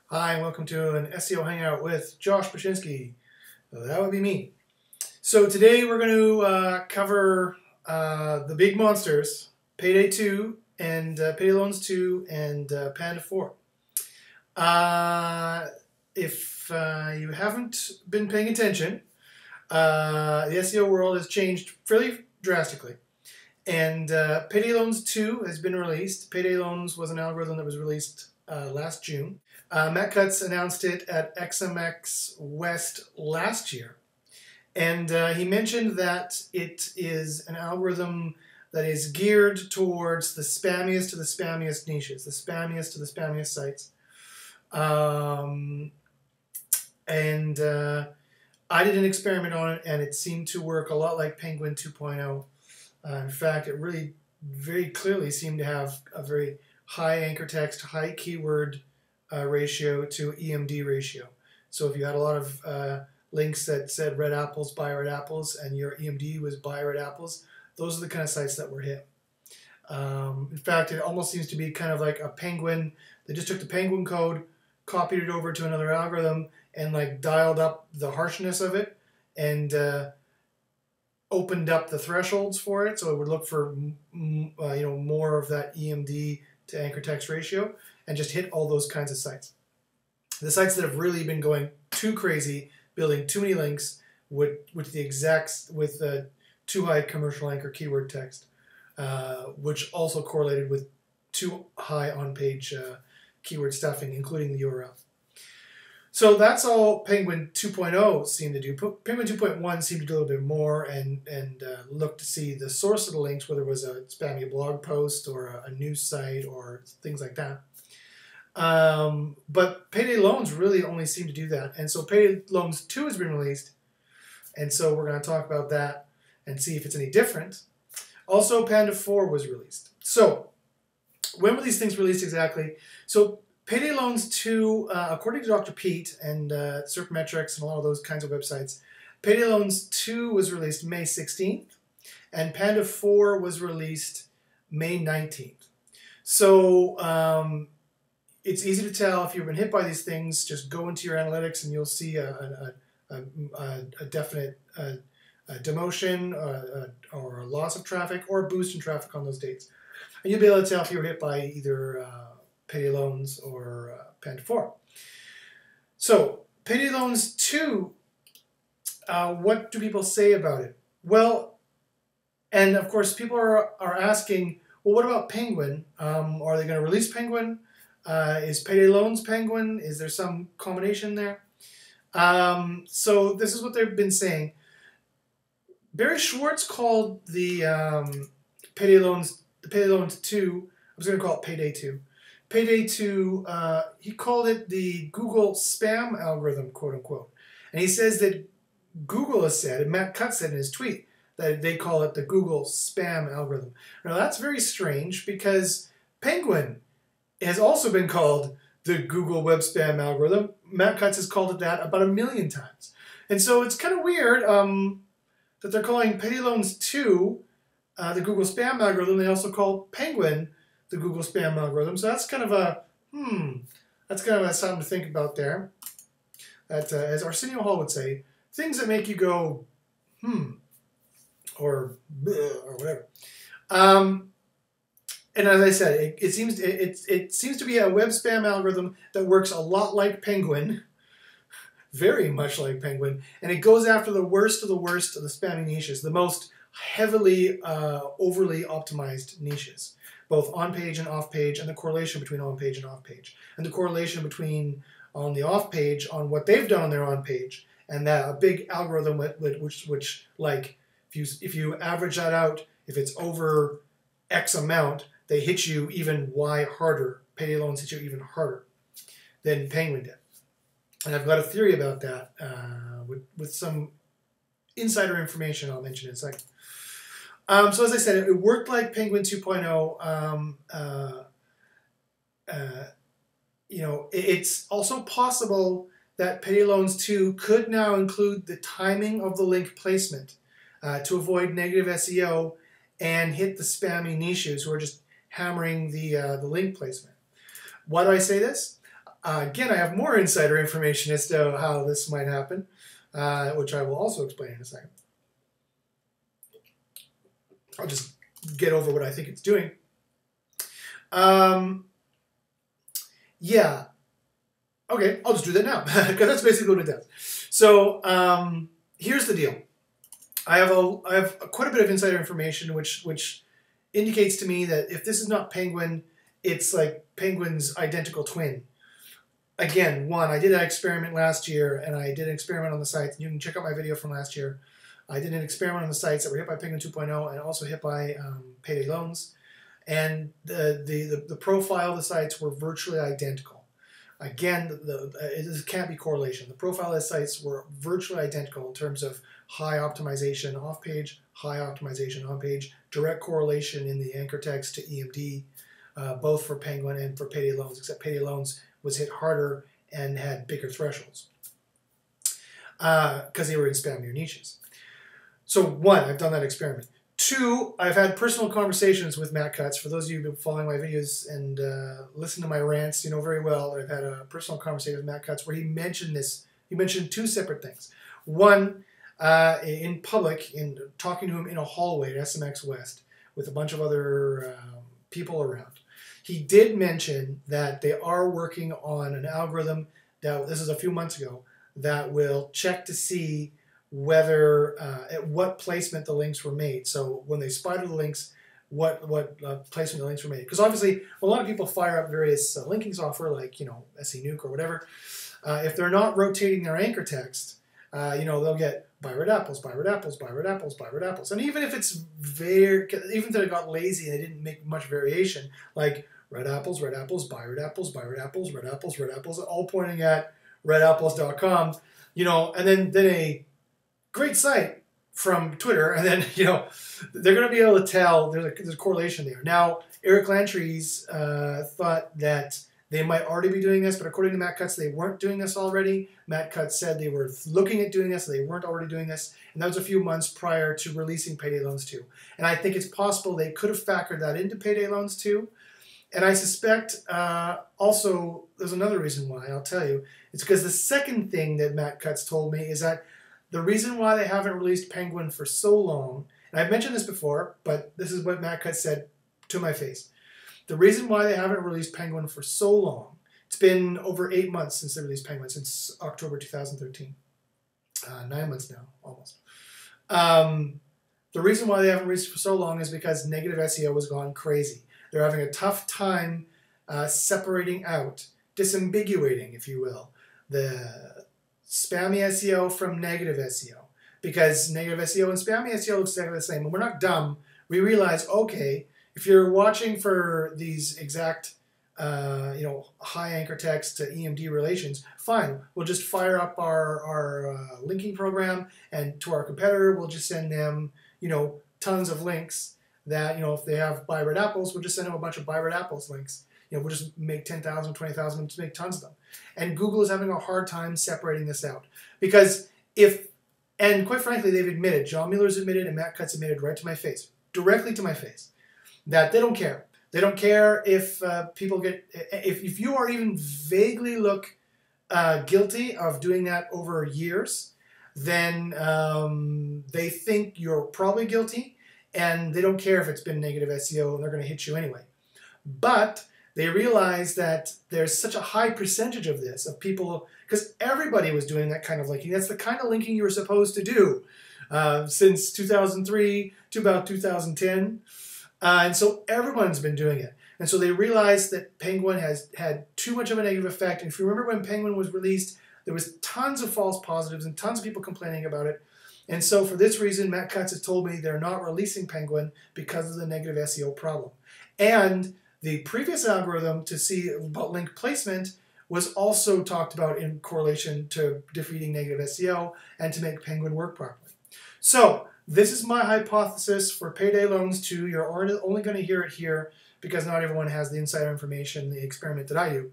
Hi, and welcome to an SEO Hangout with Josh Bachynski. That would be me. So today we're going to cover the big monsters, Payday 2 and Payday Loans 2 and Panda 4. If you haven't been paying attention, the SEO world has changed fairly drastically. And Payday Loans 2 has been released. Payday Loans was an algorithm that was released last June. Matt Cutts announced it at XMX West last year. And he mentioned that it is an algorithm that is geared towards the spammiest of the spammiest niches, the spammiest of the spammiest sites. I did an experiment on it, and it seemed to work a lot like Penguin 2.0. In fact, it really very clearly seemed to have a very high anchor text, high keyword ratio to EMD ratio. So if you had a lot of links that said red apples, buy red apples, and your EMD was buy red apples, those are the kind of sites that were hit. In fact, it almost seems to be kind of like a Penguin. They just took the Penguin code, copied it over to another algorithm, and like dialed up the harshness of it, and opened up the thresholds for it, so it would look for more of that EMD to anchor text ratio, and just hit all those kinds of sites. The sites that have really been going too crazy, building too many links with too high commercial anchor keyword text, which also correlated with too high on-page keyword stuffing, including the URL. So that's all Penguin 2.0 seemed to do. Penguin 2.1 seemed to do a little bit more and look to see the source of the links, whether it was a spammy blog post or a news site or things like that. But Payday Loans really only seem to do that. And so Payday Loans 2 has been released. And so we're going to talk about that and see if it's any different. Also, Panda 4 was released. So when were these things released exactly? So Payday Loans 2, according to Dr. Pete and Serpmetrics and a lot of those kinds of websites, Payday Loans 2 was released May 16th, and Panda 4 was released May 19th. So it's easy to tell if you've been hit by these things. Just go into your analytics and you'll see a definite demotion or a loss of traffic or a boost in traffic on those dates. And you'll be able to tell if you were hit by either Payday Loans or Panda 4. So, Payday Loans 2, what do people say about it? Well, and of course people are asking, well, what about Penguin? Are they going to release Penguin? Is Payday Loans Penguin? Is there some combination there? So this is what they've been saying. Barry Schwartz called the Payday Loans 2, I was going to call it Payday 2. Payday 2, he called it the Google spam algorithm, quote unquote. And he says that Google has said, and Matt Cutts said in his tweet, that they call it the Google spam algorithm. Now that's very strange because Penguin has also been called the Google web spam algorithm. Matt Cutts has called it that about 1 million times. And so it's kind of weird that they're calling Payday Loans 2 the Google spam algorithm. They also call Penguin the Google spam algorithm. So that's kind of something to think about there. That, as Arsenio Hall would say, things that make you go, or whatever. And as I said, it seems to be a web spam algorithm that works a lot like Penguin, very much like Penguin, and it goes after the worst of the spammy niches, the most heavily, overly optimized niches, both on-page and off-page, and the correlation between on-page and off-page, and the correlation between on the off-page on what they've done on their on-page, and that a big algorithm which like if you average that out, if it's over X amount, they hit you even Y harder. Payday Loans hit you even harder than Penguin did. And I've got a theory about that with some insider information I'll mention in a second. So as I said, it worked like Penguin 2.0. It's also possible that Payday Loans 2 could now include the timing of the link placement to avoid negative SEO and hit the spammy niches who are just hammering the link placement. Why do I say this? Again, I have more insider information as to how this might happen, which I will also explain in a second. I'll just get over what I think it's doing. Yeah. Okay, I'll just do that now, because that's basically what it does. So here's the deal. I have quite a bit of insider information, which indicates to me that if this is not Penguin, it's like Penguin's identical twin. Again, I did an experiment last year, and I did an experiment on the site. You can check out my video from last year. I did an experiment on the sites that were hit by Penguin 2.0 and also hit by Payday loans. And the profile of the sites were virtually identical. Again, it can't be correlation. The profile of the sites were virtually identical in terms of high optimization off-page, high optimization on-page, direct correlation in the anchor text to EMD, both for Penguin and for Payday loans, except Payday loans was hit harder and had bigger thresholds because they were in spammier niches. So 1, I've done that experiment. 2, I've had personal conversations with Matt Cutts. For those of you who've been following my videos and listen to my rants, you know very well that I've had a personal conversation with Matt Cutts where he mentioned this. He mentioned 2 separate things. 1, in public, in talking to him in a hallway at SMX West with a bunch of other people around. He did mention that they are working on an algorithm that, this is a few months ago, that will check to see whether at what placement the links were made. So when they spider the links, what placement the links were made. Because obviously a lot of people fire up various linking software like, you know, SENuke or whatever. If they're not rotating their anchor text, you know, they'll get buy red apples, buy red apples, buy red apples, buy red apples. And even if it's even if they got lazy and they didn't make much variation, like red apples, buy red apples, buy red apples, red apples, all pointing at redapples.com, you know, and then a great site from Twitter, and then, you know, they're going to be able to tell there's a correlation there. Now, Eric Lantries thought that they might already be doing this, but according to Matt Cutts, they weren't doing this already. Matt Cutts said they were looking at doing this, so they weren't already doing this, and that was a few months prior to releasing Payday Loans 2. And I think it's possible they could have factored that into Payday Loans 2. And I suspect also there's another reason why, I'll tell you. It's because the second thing that Matt Cutts told me is that the reason why they haven't released Penguin for so long, and I've mentioned this before, but this is what Matt Cutts said to my face. The reason why they haven't released Penguin for so long, it's been over 8 months since they released Penguin, since October 2013. 9 months now, almost. The reason why they haven't released it for so long is because negative SEO has gone crazy. They're having a tough time separating out, disambiguating, if you will, the spammy SEO from negative SEO. Because negative SEO and spammy SEO looks exactly the same. And we're not dumb. We realize, okay, if you're watching for these exact, you know, high anchor text to EMD relations, fine. We'll just fire up our linking program, and to our competitor, we'll just send them, you know, tons of links that, you know, if they have buy red apples, we'll just send them a bunch of buy red apples links. You know, we'll just make 10,000, 20,000, and just make tons of them. And Google is having a hard time separating this out. Because and quite frankly, they've admitted, John Mueller's admitted and Matt Cutts admitted right to my face, directly to my face, that they don't care. They don't care if people get, if you are even vaguely guilty of doing that over years, then they think you're probably guilty, and they don't care if it's been negative SEO, and they're going to hit you anyway. But they realize that there's such a high percentage of this, of people, because everybody was doing that kind of linking. That's the kind of linking you were supposed to do since 2003 to about 2010. And so everyone's been doing it. And so they realized that Penguin has had too much of a negative effect. And if you remember when Penguin was released, there was tons of false positives and tons of people complaining about it. And so for this reason, Matt Cutts has told me they're not releasing Penguin because of the negative SEO problem. And the previous algorithm to see about link placement was also talked about in correlation to defeating negative SEO and to make Penguin work properly. So this is my hypothesis for Payday Loans 2. You're only going to hear it here because not everyone has the insider information, the experiment that I do.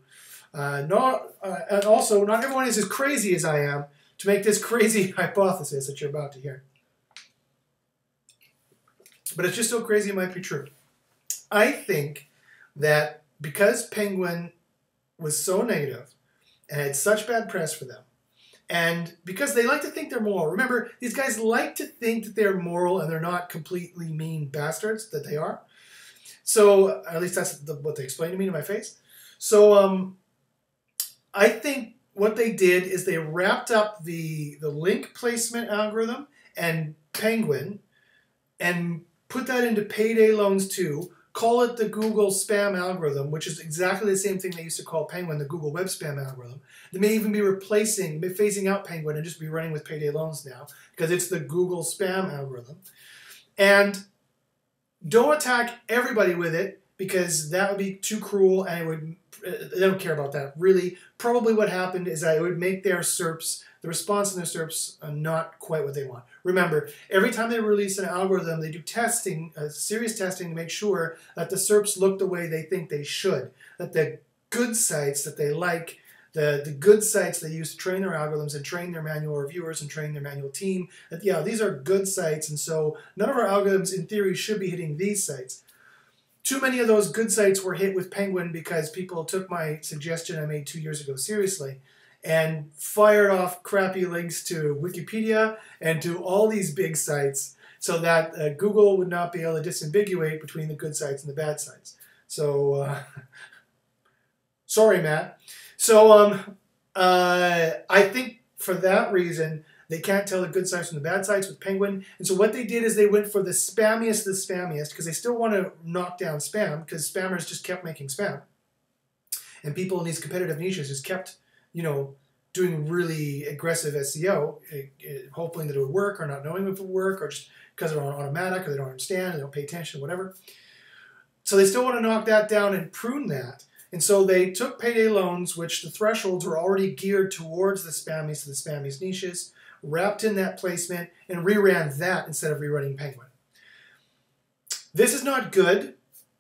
And also, not everyone is as crazy as I am to make this crazy hypothesis that you're about to hear. But it's just so crazy it might be true. I think that because Penguin was so negative, and had such bad press for them. And because they like to think they're moral. Remember, these guys like to think that they're moral and they're not completely mean bastards, that they are. So, at least that's what they explained to me to my face. So, I think what they did is they wrapped up the link placement algorithm and Penguin and put that into Payday Loans 2, call it the Google spam algorithm, which is exactly the same thing they used to call Penguin, the Google web spam algorithm. They may even be phasing out Penguin and just be running with Payday Loans now because it's the Google spam algorithm. And don't attack everybody with it because that would be too cruel and they don't care about that. Really, probably what happened is that it would make their SERPs, the response in their SERPs, not quite what they want. Remember, every time they release an algorithm, they do testing, serious testing to make sure that the SERPs look the way they think they should. That the good sites that they like, the good sites they use to train their algorithms and train their manual reviewers and train their manual team, that yeah, these are good sites, and so none of our algorithms in theory should be hitting these sites. Too many of those good sites were hit with Penguin because people took my suggestion I made 2 years ago seriously and fired off crappy links to Wikipedia and to all these big sites so that Google would not be able to disambiguate between the good sites and the bad sites. So, sorry, Matt. So, I think for that reason, they can't tell the good sites from the bad sites with Penguin. And so what they did is they went for the spammiest of the spammiest because they still want to knock down spam because spammers just kept making spam. And people in these competitive niches just kept, you know, doing really aggressive SEO, hoping that it would work or not knowing if it would work or just because they're on automatic or they don't understand, they don't pay attention, whatever. So they still want to knock that down and prune that. And so they took Payday Loans, which the thresholds were already geared towards the spammiest of the spammiest niches, wrapped in that placement, and reran that instead of rerunning Penguin. This is not good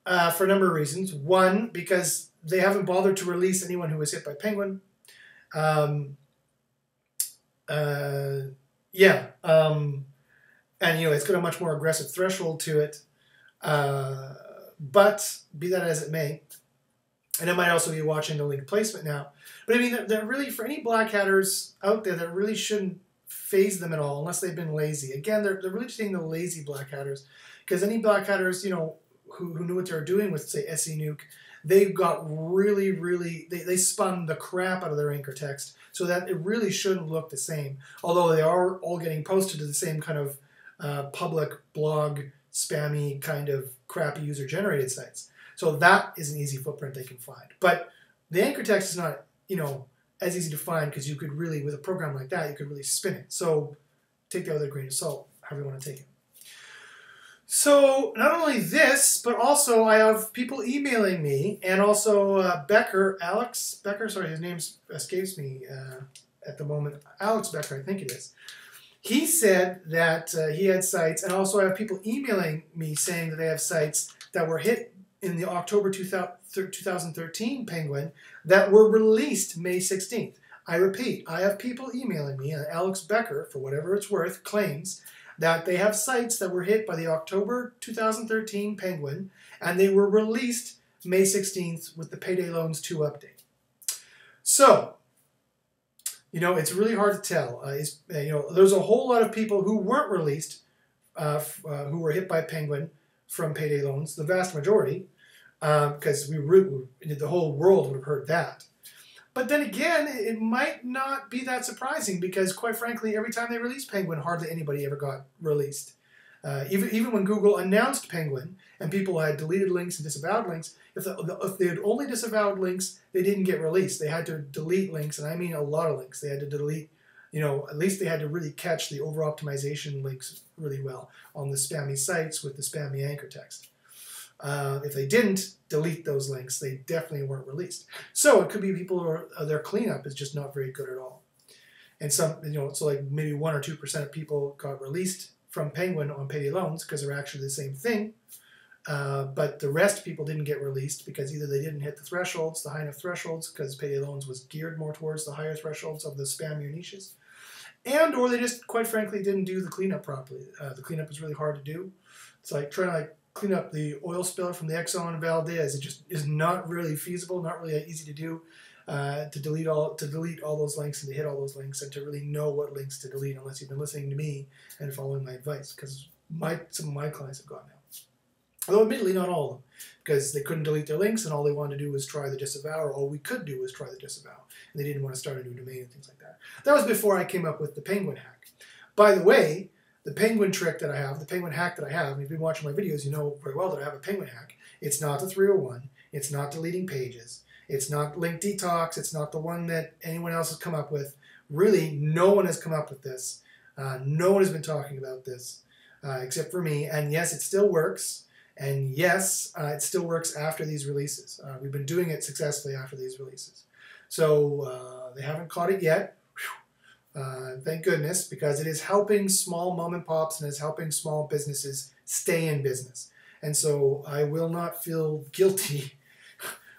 for a number of reasons. One, because they haven't bothered to release anyone who was hit by Penguin. And, you know, it's got a much more aggressive threshold to it. But, be that as it may, and I might also be watching the link placement now. But I mean, that really, for any black hatters out there, that really shouldn't phase them at all unless they've been lazy. Again, they're really just saying the lazy black hatters, because any black hatters, you know, who knew what they were doing with, say, SE Nuke, they got really, they spun the crap out of their anchor text so that it really shouldn't look the same. Although they are all getting posted to the same kind of public blog, spammy kind of crappy user-generated sites. So that is an easy footprint they can find. But the anchor text is not, you know, as easy to find because you could really, with a program like that, you could really spin it. So take that with a grain of salt, however you want to take it. So not only this, but also I have people emailing me, and also Alex Becker, sorry, his name escapes me at the moment. Alex Becker, I think it is. He said that he had sites, and also I have people emailing me saying that they have sites that were hit in the October 2013 Penguin that were released May 16th. I repeat, I have people emailing me, and Alex Becker, for whatever it's worth, claims that they have sites that were hit by the October 2013 Penguin, and they were released May 16th with the Payday Loans 2 update. So, you know, it's really hard to tell. You know, there's a whole lot of people who weren't released, who were hit by Penguin from Payday Loans, the vast majority, because the whole world would have heard that. But then again, it might not be that surprising because, quite frankly, every time they released Penguin, hardly anybody ever got released. Even when Google announced Penguin and people had deleted links and disavowed links, if they had only disavowed links, they didn't get released. They had to delete links, and I mean a lot of links. They had to delete, you know, at least they had to really catch the over-optimization links really well on the spammy sites with the spammy anchor text. If they didn't delete those links, they definitely weren't released. So it could be people who their cleanup is just not very good at all. And some, you know, so like maybe 1 or 2% of people got released from Penguin on Payday Loans because they're actually the same thing. But the rest of people didn't get released because either they didn't hit the thresholds, the high enough thresholds, because Payday Loans was geared more towards the higher thresholds of the spammier niches, and or they just, quite frankly, didn't do the cleanup properly. The cleanup is really hard to do. It's like trying to like clean up the oil spill from the Exxon Valdez. It just is not really feasible, not really easy to do. to delete all those links and to hit all those links and to really know what links to delete unless you've been listening to me and following my advice, because some of my clients have gone now. Although admittedly not all of them, because they couldn't delete their links and all they wanted to do was try the disavow, or all we could do was try the disavow, and they didn't want to start a new domain and things like that. That was before I came up with the Penguin hack. By the way, the Penguin trick that I have, the Penguin hack that I have, and if you've been watching my videos, you know very well that I have a Penguin hack. It's not the 301. It's not deleting pages. It's not link detox. It's not the one that anyone else has come up with. Really, no one has come up with this. No one has been talking about this except for me. And yes, it still works. And yes, it still works after these releases. We've been doing it successfully after these releases. So they haven't caught it yet. Thank goodness, because it is helping small mom and pops and is helping small businesses stay in business. And so I will not feel guilty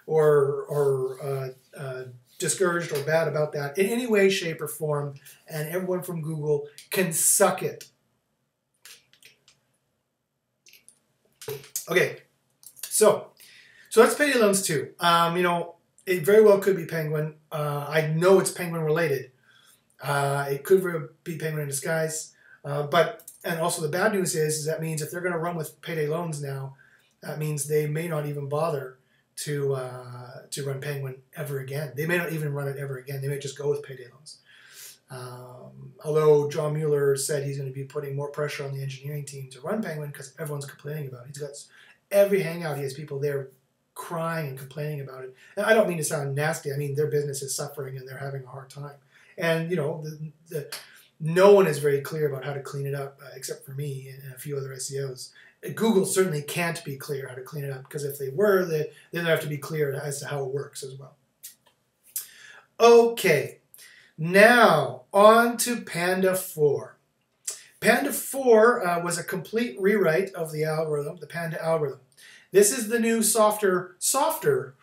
or discouraged or bad about that in any way, shape, or form. And everyone from Google can suck it. Okay, so that's Payday Loans 2. You know, it very well could be Penguin. I know it's Penguin related. It could be Penguin in disguise. And also the bad news is that means if they're going to run with Payday Loans now, that means they may not even bother to run Penguin ever again. They may not even run it ever again. They may just go with Payday Loans. Although John Mueller said he's going to be putting more pressure on the engineering team to run Penguin because everyone's complaining about it. He's got every hangout, he has people there crying and complaining about it. And I don't mean to sound nasty. I mean, their business is suffering and they're having a hard time. And, you know, no one is very clear about how to clean it up except for me and a few other SEOs. Google certainly can't be clear how to clean it up, because if they were, then they'd have to be clear as to how it works as well. Okay. Now, on to Panda 4. Panda 4 was a complete rewrite of the algorithm, the Panda algorithm. This is the new softer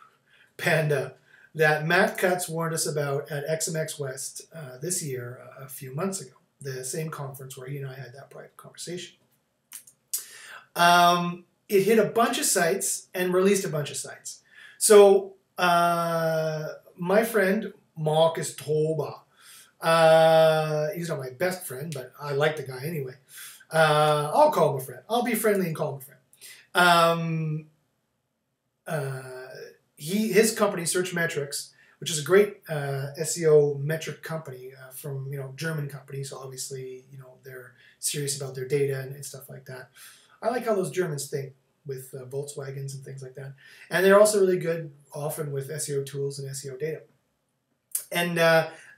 Panda that Matt Cutts warned us about at XMX West this year, a few months ago, the same conference where he and I had that private conversation. It hit a bunch of sites and released a bunch of sites. So my friend Marcus Toba, he's not my best friend, but I like the guy anyway. I'll call him a friend. I'll be friendly and call him a friend. His company, Search Metrics, which is a great SEO metric company from German company, so obviously they're serious about their data and stuff like that. I like how those Germans think with Volkswagens and things like that, and they're also really good often with SEO tools and SEO data. And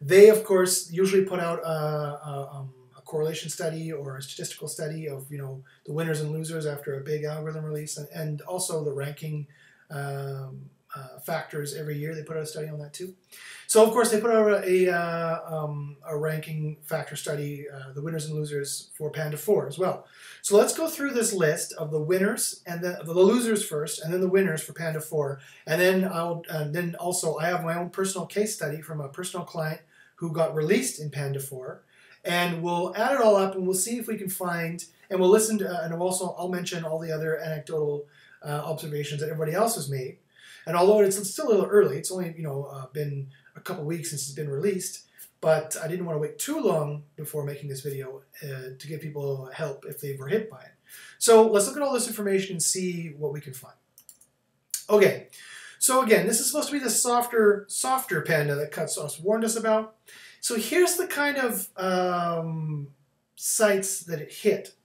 they, of course, usually put out a correlation study or a statistical study of the winners and losers after a big algorithm release, and also the ranking factors every year. They put out a study on that too. So of course they put out a ranking factor study, the winners and losers for Panda 4 as well. So let's go through this list of the winners and the losers first, and then the winners for Panda 4, and then also I have my own personal case study from a personal client who got released in Panda 4, and we'll add it all up and we'll see if we can find, and we'll listen to, and also I'll mention all the other anecdotal observations that everybody else has made. And although it's still a little early, it's only been a couple weeks since it's been released, but I didn't want to wait too long before making this video to give people help if they were hit by it. So let's look at all this information and see what we can find. Okay, so again, this is supposed to be the softer Panda that Cutts warned us about. So here's the kind of sites that it hit.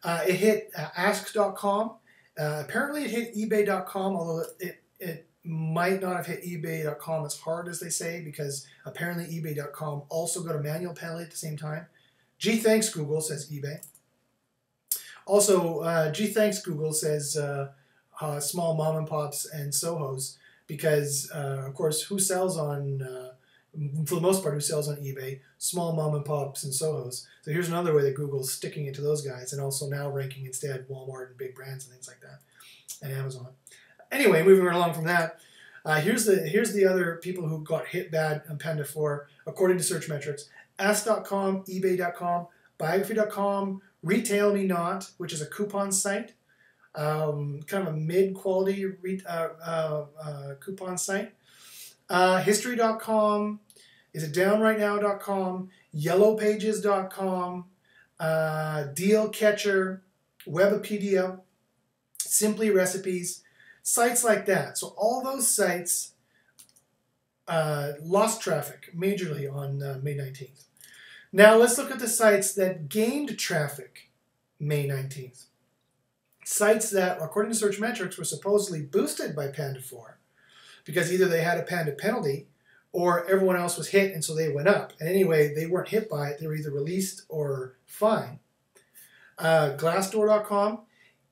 It hit ask.com. Apparently it hit ebay.com, although it might not have hit ebay.com as hard as they say, because apparently ebay.com also got a manual penalty at the same time. Gee, thanks Google, says eBay. Also, gee, thanks Google, says small mom and pops and Sohos, because of course, who sells on, for the most part, who sells on eBay? Small mom and pops and Sohos. So here's another way that Google's sticking it to those guys, and also now ranking instead Walmart and big brands and things like that, and Amazon. Anyway, moving right along from that, here's the other people who got hit bad on Panda 4, according to Search Metrics. Ask.com, ebay.com, biography.com, Retail Me Not, which is a coupon site, kind of a mid-quality coupon site. History.com, is it downrightnow.com, yellowpages.com, Deal Catcher, Webipedia, Simply Recipes, sites like that. So all those sites lost traffic majorly on May 19th. Now let's look at the sites that gained traffic May 19th. Sites that, according to search metrics, were supposedly boosted by Panda 4 because either they had a Panda penalty or everyone else was hit and so they went up. And anyway, they weren't hit by it. They were either released or fine. Glassdoor.com,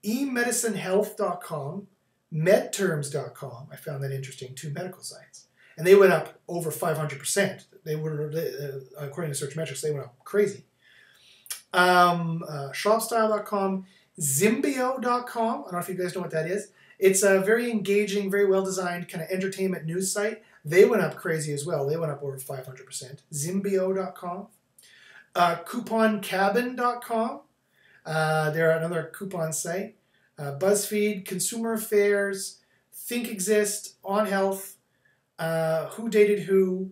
emedicinehealth.com, medterms.com. I found that interesting, 2 medical sites. And they went up over 500%. They were, according to search metrics, they went up crazy. Shopstyle.com, Zimbio.com. I don't know if you guys know what that is. It's a very engaging, very well-designed kind of entertainment news site. They went up crazy as well. They went up over 500%. Zimbio.com. Couponcabin.com. They're another coupon site. BuzzFeed, Consumer Affairs, Think Exist, On Health, Who Dated Who,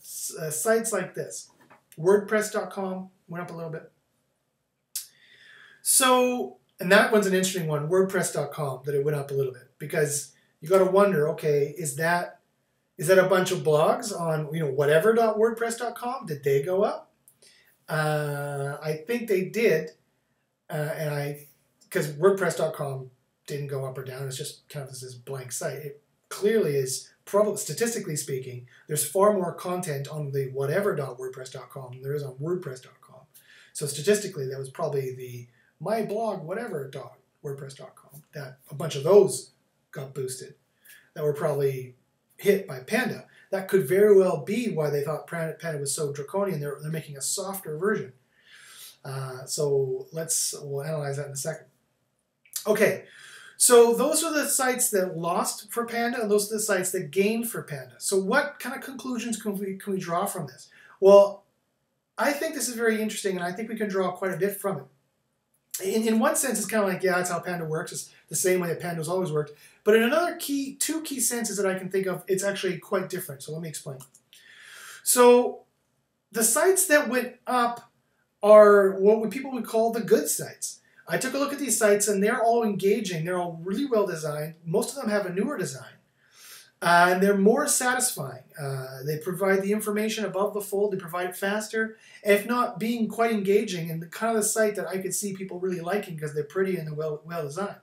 sites like this. WordPress.com went up a little bit. So, and that one's an interesting one, WordPress.com, that it went up a little bit because you got to wonder, okay, is that a bunch of blogs on whatever.wordpress.com? Did they go up? I think they did, because WordPress.com didn't go up or down. It's just kind of this blank site. It clearly is, probably statistically speaking, there's far more content on the whatever.wordpress.com than there is on WordPress.com. So statistically, that was probably the my blog whatever.wordpress.com that a bunch of those got boosted that were probably hit by Panda. That could very well be why they thought Panda was so draconian. They're making a softer version. So we'll analyze that in a second. Okay, so those are the sites that lost for Panda, and those are the sites that gained for Panda. So what kind of conclusions can we draw from this? Well, I think this is very interesting, and I think we can draw quite a bit from it. In one sense, it's kind of like, yeah, that's how Panda works. It's the same way that Panda's always worked. But in another two key senses that I can think of, it's actually quite different. So let me explain. So the sites that went up are what people would call the good sites. I took a look at these sites, and they're all engaging. They're all really well designed. Most of them have a newer design. And they're more satisfying. They provide the information above the fold. They provide it faster, if not being quite engaging, and the kind of the site that I could see people really liking because they're pretty and they're well designed.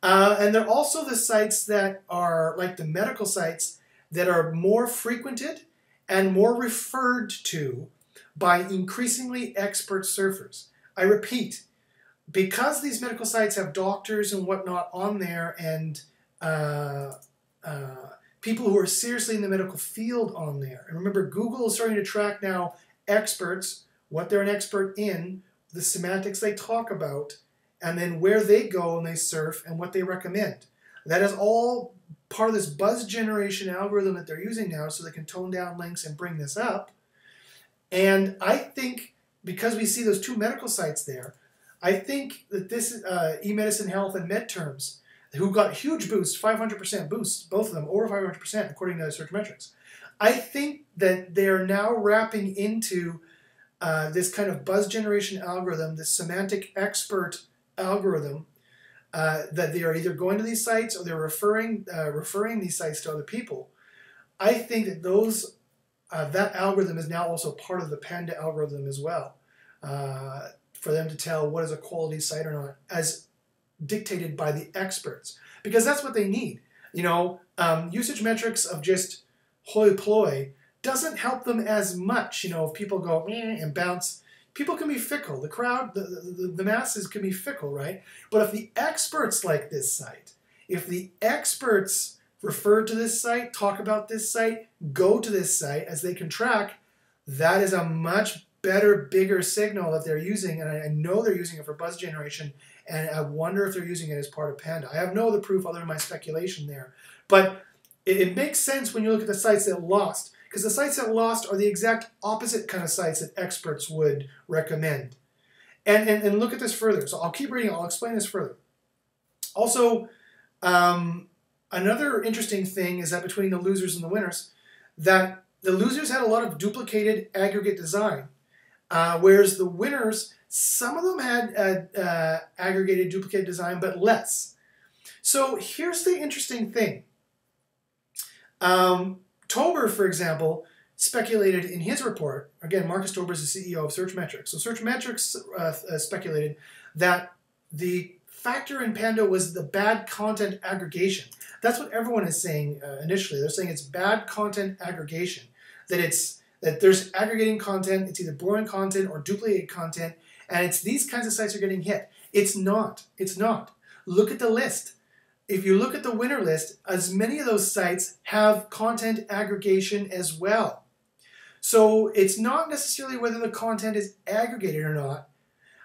And they're also the sites that are like the medical sites that are more frequented and more referred to by increasingly expert surfers. I repeat, because these medical sites have doctors and whatnot on there and people who are seriously in the medical field on there. And remember, Google is starting to track now experts, what they're an expert in, the semantics they talk about, and then where they go and they surf and what they recommend. That is all part of this buzz generation algorithm that they're using now so they can tone down links and bring this up. And I think because we see those 2 medical sites there, I think that this eMedicine Health and MedTerms, who got huge boosts, 500% boosts, both of them, over 500% according to search metrics. I think that they are now wrapping into this kind of buzz generation algorithm, this semantic expert algorithm, that they are either going to these sites or they're referring these sites to other people. I think that that algorithm is now also part of the Panda algorithm as well, for them to tell what is a quality site or not, as dictated by the experts, because that's what they need. Usage metrics of just hoi polloi doesn't help them as much. If people go and bounce, people can be fickle. The crowd, the masses can be fickle, right? But if the experts like this site, if the experts refer to this site, talk about this site, go to this site as they can track, that is a much better, bigger signal that they're using, and I know they're using it for buzz generation, and I wonder if they're using it as part of Panda. I have no other proof other than my speculation there. But it makes sense when you look at the sites that lost, because the sites that lost are the exact opposite kind of sites that experts would recommend. And look at this further. So I'll keep reading. I'll explain this further. Also, another interesting thing is that between the losers and the winners, that the losers had a lot of duplicated aggregate design, whereas the winners, some of them had aggregated duplicate design, but less. So here's the interesting thing. Tober, for example, speculated in his report, again, Marcus Tober is the CEO of Searchmetrics. So Searchmetrics speculated that the factor in Panda was the bad content aggregation. That's what everyone is saying initially. They're saying it's bad content aggregation, that there's aggregating content, it's either boring content or duplicated content, and it's these kinds of sites are getting hit. It's not. It's not. Look at the list. If you look at the winner list, as many of those sites have content aggregation as well. So it's not necessarily whether the content is aggregated or not.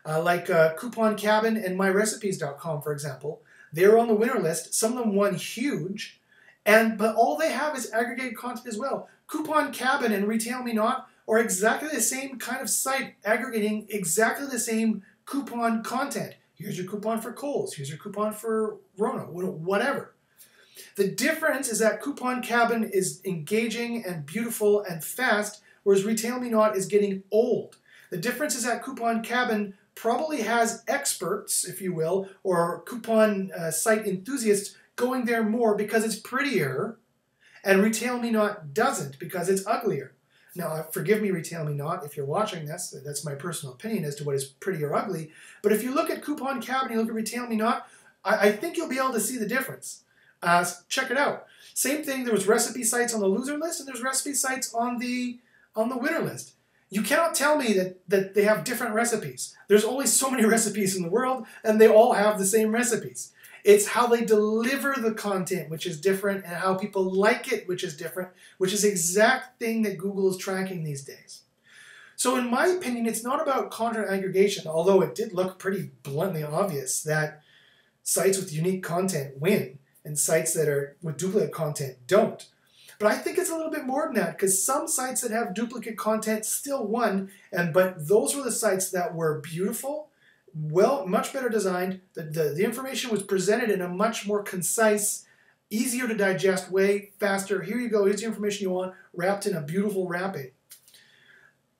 Like Coupon Cabin and MyRecipes.com, for example, they're on the winner list. Some of them won huge, but all they have is aggregated content as well. Coupon Cabin and Retail Me Not are exactly the same kind of site, aggregating exactly the same coupon content. Here's your coupon for Kohl's. Here's your coupon for Rona, whatever. The difference is that Coupon Cabin is engaging and beautiful and fast, whereas Retail Me Not is getting old. The difference is that Coupon Cabin probably has experts, if you will, or coupon site enthusiasts going there more because it's prettier, and Retail Me Not doesn't because it's uglier. Now, forgive me, Retail Me Not, if you're watching this, that's my personal opinion as to what is pretty or ugly, but if you look at Coupon Cabin and you look at Retail Me Not, I think you'll be able to see the difference. Check it out. Same thing, there was recipe sites on the loser list, and there's recipe sites on the winner list. You cannot tell me that they have different recipes. There's only so many recipes in the world, and they all have the same recipes. It's how they deliver the content, which is different, and how people like it, which is different, which is the exact thing that Google is tracking these days. So in my opinion, it's not about content aggregation, although it did look pretty bluntly obvious that sites with unique content win, and sites that are with duplicate content don't. But I think it's a little bit more than that, because some sites that have duplicate content still won, but those were the sites that were beautiful, much better designed. The information was presented in a much more concise, easier to digest way, faster. Here you go, here's the information you want, wrapped in a beautiful wrapping.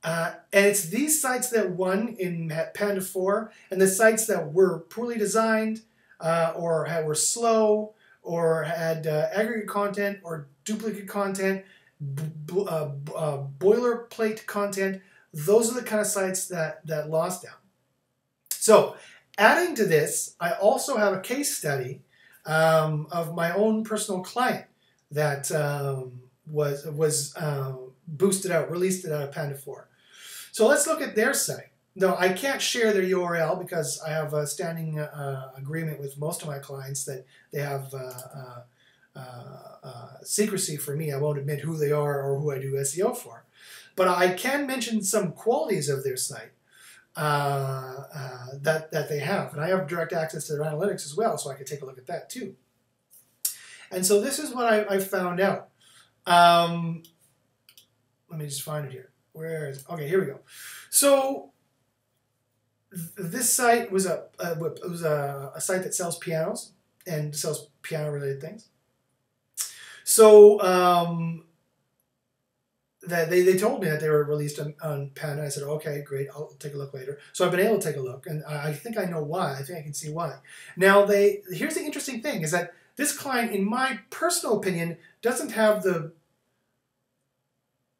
And it's these sites that won in Panda 4, and the sites that were poorly designed, or were slow, or had aggregate content, or duplicate content, boilerplate content. Those are the kind of sites that lost out. So, adding to this, I also have a case study of my own personal client that was boosted out, released it out of Panda 4. So let's look at their site. No, I can't share their URL because I have a standing agreement with most of my clients that they have secrecy for me. I won't admit who they are or who I do SEO for. But I can mention some qualities of their site that they have. And I have direct access to their analytics as well, so I could take a look at that too. And so this is what I found out. Let me just find it here. Where is it? Okay, here we go. So this site was a site that sells pianos and sells piano-related things. So that they told me that they were released on Panda. I said, okay, great, I'll take a look later. So I've been able to take a look, and I think I know why. I think I can see why. Now, here's the interesting thing, is that this client, in my personal opinion, doesn't have the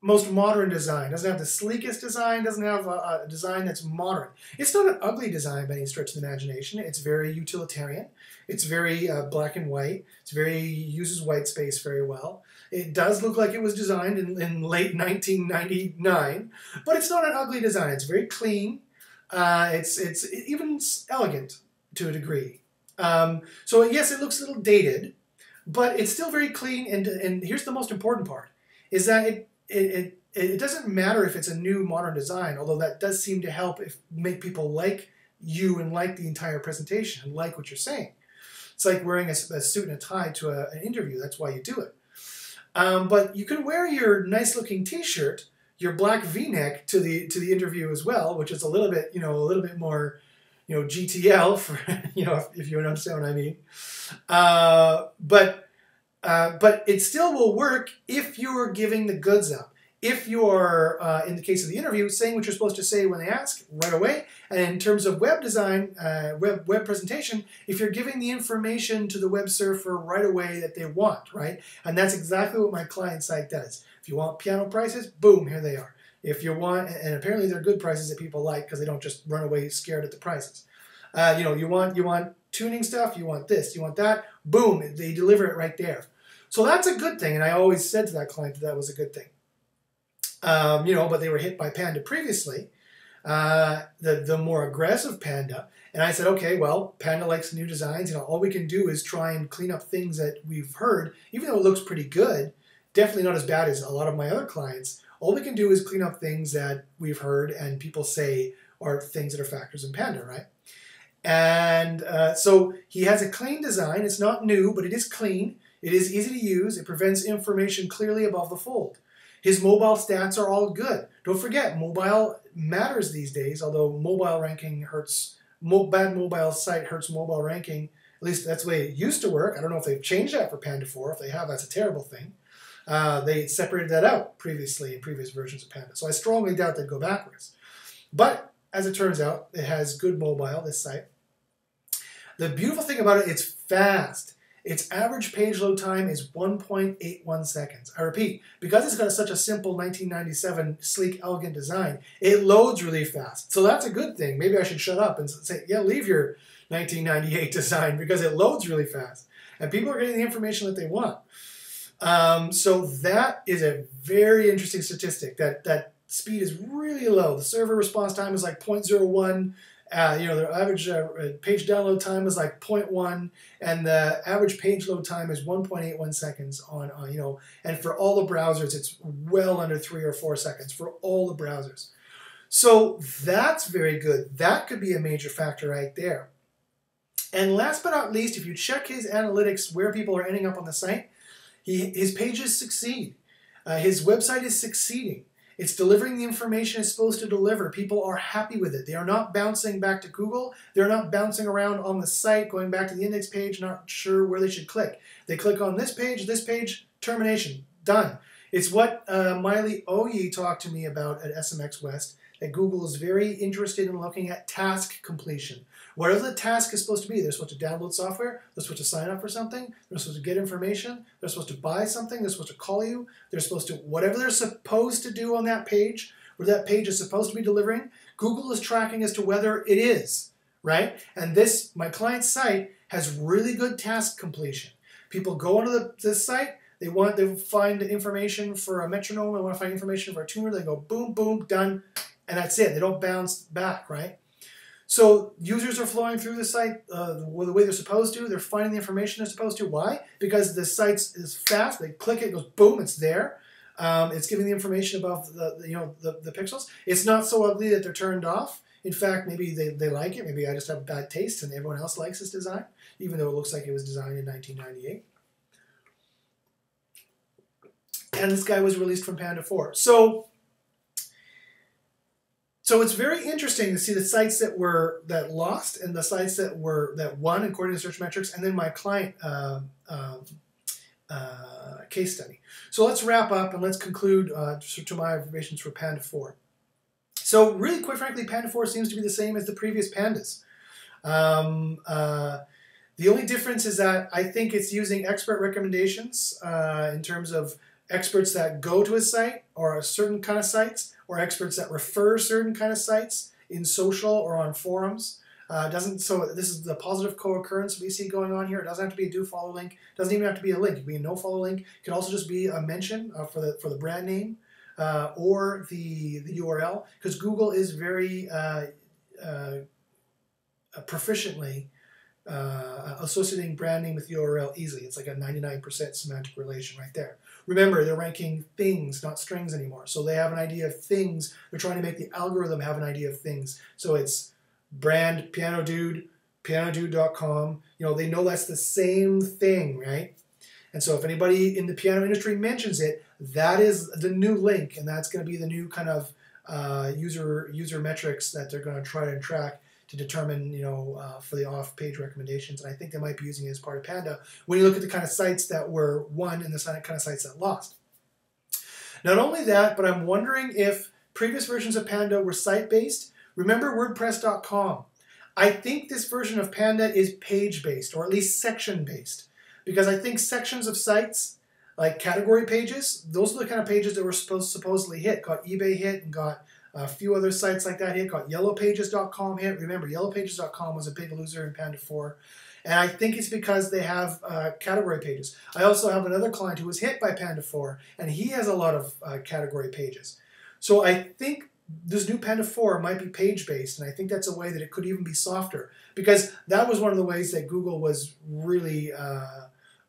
most modern design, doesn't have the sleekest design, doesn't have a design that's modern. It's not an ugly design by any stretch of the imagination. It's very utilitarian. It's very black and white. Uses white space very well. It does look like it was designed in late 1999, but it's not an ugly design. It's very clean. It's even elegant to a degree. So yes, it looks a little dated, but it's still very clean. And here's the most important part, is that it doesn't matter if it's a new modern design, although that does seem to help make people like you and like the entire presentation and like what you're saying. It's like wearing a suit and a tie to an interview. That's why you do it. But you can wear your nice looking T-shirt, your black V-neck to the interview as well, which is a little bit more, GTL for if you understand what I mean. But But it still will work if you're giving the goods up. If you're, in the case of the interview, saying what you're supposed to say when they ask right away. And in terms of web design, web presentation, if you're giving the information to the web surfer right away that they want, right? And that's exactly what my client site does. If you want piano prices, boom, here they are. If you want, and apparently they're good prices that people like because they don't just run away scared at the prices. You want tuning stuff, you want this, you want that, boom, they deliver it right there. So that's a good thing, and I always said to that client that was a good thing. But they were hit by Panda previously, the more aggressive Panda, and I said, okay, well, Panda likes new designs. All we can do is try and clean up things that we've heard, even though it looks pretty good, definitely not as bad as a lot of my other clients. All we can do is clean up things that we've heard and people say are things that are factors in Panda, right? And so he has a clean design. It's not new, but it is clean. It is easy to use. It prevents information clearly above the fold. His mobile stats are all good. Don't forget, mobile matters these days, although mobile ranking hurts, bad mobile site hurts mobile ranking. At least that's the way it used to work. I don't know if they've changed that for Panda 4. If they have, that's a terrible thing. They separated that out previously in previous versions of Panda. So I strongly doubt they'd go backwards. But as it turns out, it has good mobile, this site. The beautiful thing about it, it's fast. Its average page load time is 1.81 seconds. I repeat, because it's got such a simple 1997 sleek, elegant design, it loads really fast. So that's a good thing. Maybe I should shut up and say, yeah, leave your 1998 design because it loads really fast. And people are getting the information that they want. So that is a very interesting statistic, that speed is really low. The server response time is like 0.01. Their average page download time is like 0.1, and the average page load time is 1.81 seconds and for all the browsers, it's well under 3 or 4 seconds for all the browsers. So that's very good. That could be a major factor right there. And last but not least, if you check his analytics where people are ending up on the site, his pages succeed. His website is succeeding. It's delivering the information it's supposed to deliver. People are happy with it. They are not bouncing back to Google. They're not bouncing around on the site, going back to the index page, not sure where they should click. They click on this page, termination, done. It's what Miley Oye talked to me about at SMX West, that Google is very interested in looking at task completion. Whatever the task is supposed to be, they're supposed to download software, they're supposed to sign up for something, they're supposed to get information, they're supposed to buy something, they're supposed to call you, they're supposed to, whatever they're supposed to do on that page, where that page is supposed to be delivering, Google is tracking as to whether it is, right? And this, my client's site, has really good task completion. People go onto this site, they find information for a metronome, they want to find information for a tuner, they go boom, boom, done, and that's it. They don't bounce back, right? So users are flowing through the site the way they're supposed to. They're finding the information they're supposed to. Why? Because the site is fast. They click it, goes boom, it's there. It's giving the information about the pixels. It's not so ugly that they're turned off. In fact, maybe they like it. Maybe I just have bad taste and everyone else likes this design, even though it looks like it was designed in 1998. And this guy was released from Panda 4. So it's very interesting to see the sites that lost and the sites that won according to search metrics, and then my client case study. So let's wrap up and let's conclude to my observations for Panda 4. So really, quite frankly, Panda 4 seems to be the same as the previous Pandas. The only difference is that I think it's using expert recommendations in terms of experts that go to a site or a certain kind of sites, or experts that refer certain kind of sites in social or on forums. So this is the positive co-occurrence we see going on here. It doesn't have to be a do follow link. It doesn't even have to be a link. It can be a no follow link. It could also just be a mention for the brand name or the URL, because Google is very proficiently associating brand name with URL easily. It's like a 99% semantic relation right there. Remember, they're ranking things, not strings anymore. So they have an idea of things. They're trying to make the algorithm have an idea of things. So it's brand Piano Dude, pianodude.com. They know that's the same thing, right? And so if anybody in the piano industry mentions it, that is the new link, and that's going to be the new kind of user metrics that they're going to try and track to determine, for the off-page recommendations. And I think they might be using it as part of Panda when you look at the kind of sites that were won and the kind of sites that lost. Not only that, but I'm wondering if previous versions of Panda were site-based. Remember WordPress.com. I think this version of Panda is page-based, or at least section-based, because I think sections of sites, like category pages, those are the kind of pages that were supposedly hit. Got eBay hit and got a few other sites like that hit. Got yellowpages.com hit. Remember, yellowpages.com was a big loser in Panda 4. And I think it's because they have category pages. I also have another client who was hit by Panda 4, and he has a lot of category pages. So I think this new Panda 4 might be page-based, and I think that's a way that it could even be softer, because that was one of the ways that Google was really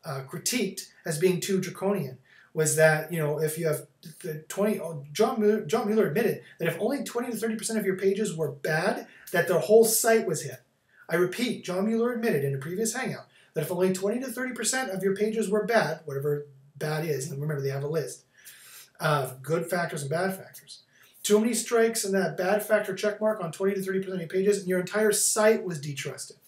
critiqued as being too draconian, was that, if you have the 20, John Mueller admitted that if only 20 to 30% of your pages were bad, that the whole site was hit. I repeat, John Mueller admitted in a previous Hangout that if only 20 to 30% of your pages were bad, whatever bad is, and remember they have a list of good factors and bad factors, too many strikes and that bad factor check mark on 20 to 30% of your pages, and your entire site was detrusted.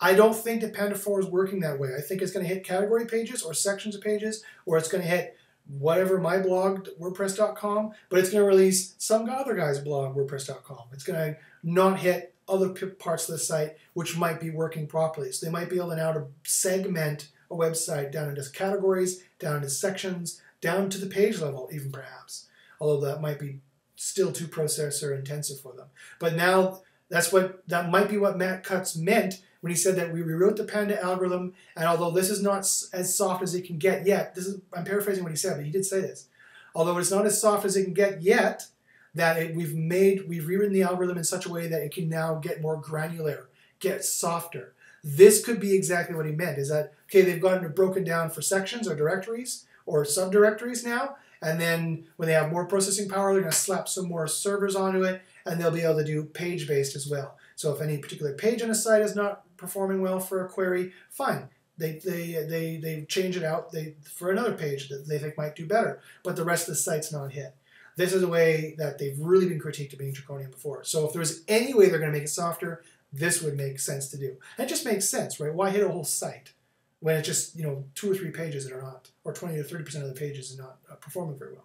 I don't think that Panda 4 is working that way. I think it's going to hit category pages or sections of pages, or it's going to hit whatever my blog, WordPress.com, but it's going to release some other guy's blog, WordPress.com. It's going to not hit other parts of the site which might be working properly. So they might be able now to segment a website down into categories, down into sections, down to the page level even perhaps. Although that might be still too processor intensive for them. But now that might be what Matt Cutts meant when he said that we rewrote the Panda algorithm, and although this is not as soft as it can get yet, I'm paraphrasing what he said, but he did say this. Although it's not as soft as it can get yet, that we've rewritten the algorithm in such a way that it can now get more granular, get softer. This could be exactly what he meant, is that, okay, they've gotten it broken down for sections or directories or subdirectories now, and then when they have more processing power, they're going to slap some more servers onto it, and they'll be able to do page-based as well. So if any particular page on a site is not performing well for a query, fine. They change it out for another page that they think might do better, but the rest of the site's not hit. This is a way that they've really been critiqued of being draconian before. So if there was any way they're going to make it softer, this would make sense to do. And it just makes sense, right? Why hit a whole site when it's just 2 or 3 pages that are not, or 20 to 30% of the pages is not performing very well?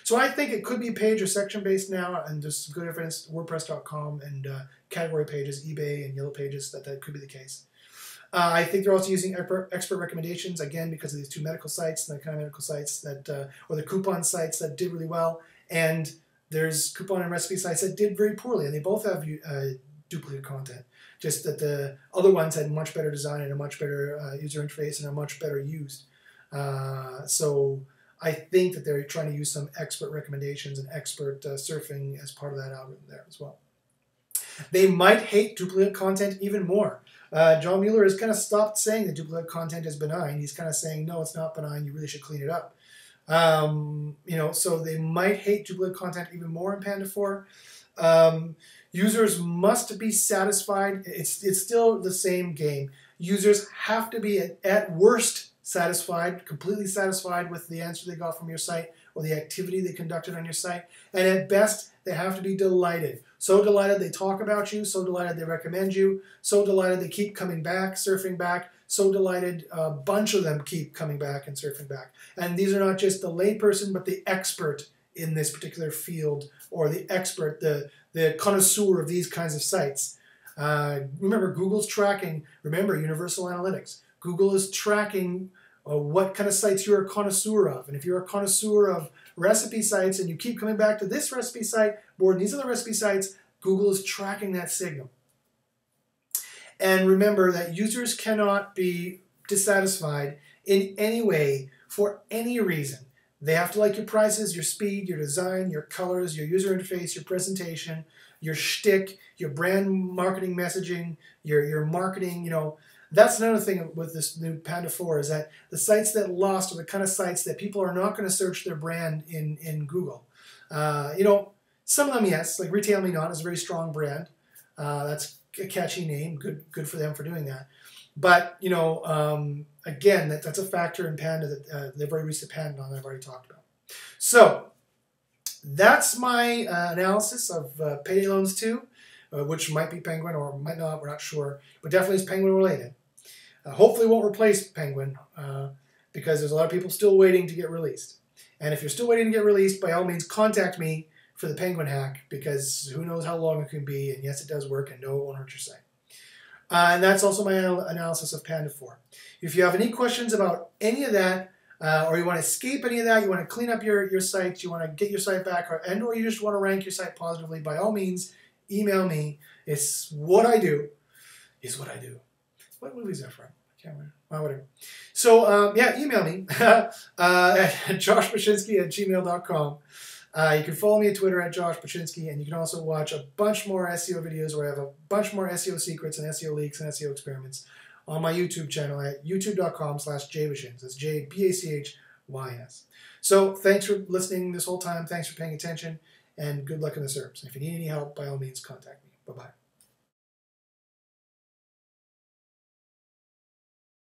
So I think it could be page or section based now, and there's some good evidence, WordPress.com and category pages, eBay and Yellow Pages, that could be the case. I think they're also using expert recommendations, again, because of these 2 medical sites, the kind of medical sites that, or the coupon sites that did really well, and there's coupon and recipe sites that did very poorly, and they both have duplicate content. Just that the other ones had much better design and a much better user interface and are much better used. So I think that they're trying to use some expert recommendations and expert surfing as part of that algorithm there as well. They might hate duplicate content even more. John Mueller has kind of stopped saying that duplicate content is benign. He's kind of saying, no, it's not benign. You really should clean it up. So they might hate duplicate content even more in Panda 4. Users must be satisfied. It's still the same game. Users have to be at worst satisfied, completely satisfied with the answer they got from your site or the activity they conducted on your site. And at best, they have to be delighted. So delighted they talk about you, so delighted they recommend you, so delighted they keep coming back, surfing back, so delighted a bunch of them keep coming back and surfing back. And these are not just the layperson, but the expert in this particular field, or the expert, the connoisseur of these kinds of sites. Remember, Google's tracking, remember Universal Analytics. Google is tracking what kind of sites you're a connoisseur of. And if you're a connoisseur of recipe sites and you keep coming back to this recipe site more than these other recipe sites, Google is tracking that signal. And remember that users cannot be dissatisfied in any way for any reason. They have to like your prices, your speed, your design, your colors, your user interface, your presentation, your shtick, your brand marketing messaging, your marketing, That's another thing with this new Panda 4 is that the sites that lost are the kind of sites that people are not going to search their brand in Google. Some of them, yes, like Retail Me Not is a very strong brand. That's a catchy name. Good for them for doing that. But, again, that's a factor in Panda that they've already reached the Panda on that I've already talked about. So that's my analysis of Payday Loans 2. which might be Penguin or might not, we're not sure, but definitely is Penguin related. Hopefully won't replace Penguin because there's a lot of people still waiting to get released. And if you're still waiting to get released, by all means contact me for the Penguin hack, because who knows how long it can be, and yes, it does work, and no, it won't hurt your site. And that's also my analysis of Panda 4. If you have any questions about any of that, or you want to escape any of that, you want to clean up your site, you want to get your site back, or you just want to rank your site positively, by all means, email me. It's what I do. Is what I do. What movie is that from? I can't remember. Oh, whatever. So, yeah, email me at joshbachynski@gmail.com. You can follow me on Twitter at joshbachynski, and you can also watch a bunch more SEO videos where I have a bunch more SEO secrets and SEO leaks and SEO experiments on my YouTube channel at youtube.com/jbachynsk. That's JBACHYNS. So thanks for listening this whole time. Thanks for paying attention, and good luck in the SERPs. If you need any help, by all means, contact me. Bye-bye.